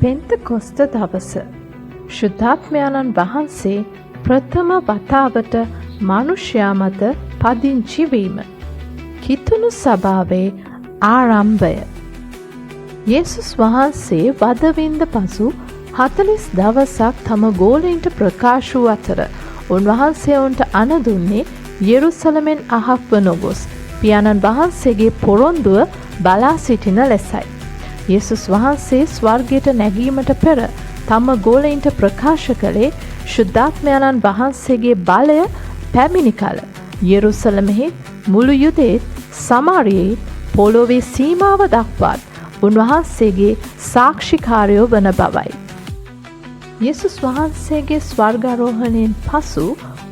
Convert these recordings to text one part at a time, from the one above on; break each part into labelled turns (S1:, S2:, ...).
S1: පෙන්තකොස්ත දවස ශුද්ධාත්මයාණන් වහන්සේ ප්‍රථම වතාවට මනුෂ්‍යයා මත පදිංචි වීම. කිතුණු සභාවේ ආරම්භය. යේසුස් වහන්සේ වදවින්ද පසු 40 දවසක් තම ගෝලයින්ට ප්‍රකාශ වූ අතර උන්වහන්සේ ඔවුන්ට අණ දුන්නේ යෙරුසලමෙන් අහක්ව නොගොස් පියාණන් වහන්සේගේ පොරොන්දුව බලා සිටින ලෙසයි. යේසුස් වහන්සේ ස්වර්ගයට නැගීමට පෙර තම ගෝලයින්ට ප්‍රකාශ කළේ ශුද්ධාත්මයාණන් වහන්සේගේ බලය පැමිණි කල යෙරුසලමෙහි මුළු යුදෙත් සමාරියේ පොළොවේ සීමාව දක්වාත් උන්වහන්සේගේ සාක්ෂිකාරයෝ වන බවයි. යේසුස් වහන්සේගේ ස්වර්ගාරෝහණයෙන් පසු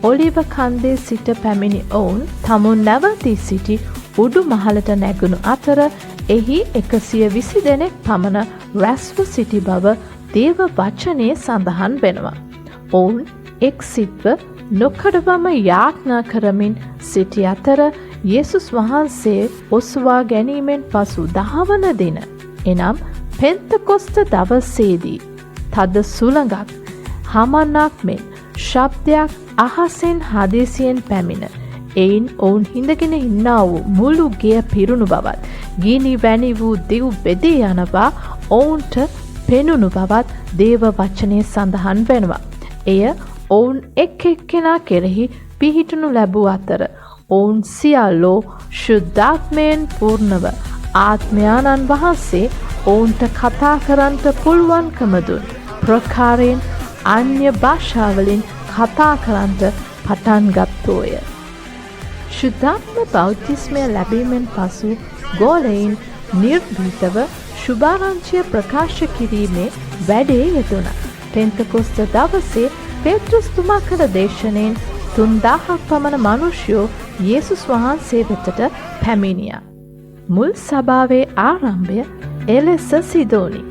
S1: ඔලිව කන්දේ සිට පැමිණි ඔවුන් තමුන් නැවතී සිටි උඩු මහලට නැගුණු අතර එහි 120 දෙනෙක් පමණ රැස්ව සිටි බව දේව වචනයේ සඳහන් වෙනවා. ඔවුන් එක් සිත්ව නොකඩවම යාඥා කරමින් සිටි අතර යේසුස් වහන්සේ ඔසවා ගැනීමෙන් පසු 10 වන දින එනම් පෙන්තකොස්ත දවසේදී තද සුළඟක් හමන්නක් මෙන් ශබ්දයක් අහසෙන් හදිසියෙන් පැමිණ එයින් ඔවුන් හිඳගෙන ඉන්නා වූ මුළු ගෙය පිරුණු බවත් ගිනි වැනි වූ දිව් බෙදී යනවා ඔවුන්ට පෙනුණු බවත් දේව වචනයේ සඳහන් වෙනවා. එය ඔවුන් එක් එක්කෙනා කෙරෙහි පිහිටනු ලැබූ අතර ඔවුන් සියල්ලෝ ශුද්ධාත්මයෙන් පූර්ණව ආත්මයාණන් වහන්සේ ඔවුන්ට කතා කරන්නට පුළුවන්කම දුන් ප්‍රකාරයෙන් අන්‍ය භාෂාවලින් කතා කරන්නට පටන් ගත්තෝය. ශුද්ධාත්ම බෞතිස්මය ලැබීමෙන් පසු ගෝලයින් නිර්භීතව ශුභාරංචිය ප්‍රකාශ කිරීමේ වැඩේ යෙදුණා. පෙන්තකොස්ත දවසේ පේත්‍රුස්තුමා කළ දේශනෙන් 3000ක් පමණ මිනිසයෝ යේසුස් වහන්සේ වෙතට පැමිණියා. මුල් සභාවේ ආරම්භය එලෙස සිදුවුණි.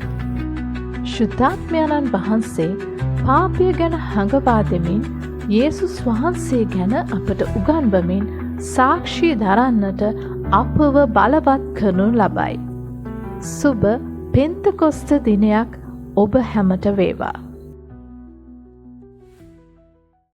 S1: ශුද්ධාත්මයාණන් වහන්සේ පාපය ගැන හඟවා දෙමින් යේසුස් වහන්සේ ගැන අපට උගන්වමින් සාක්ෂි දරන්නට අපව බලවත් කරනු ලබයි. සුබ පෙන්තකොස්ත දිනයක් ඔබ හැමට වේවා.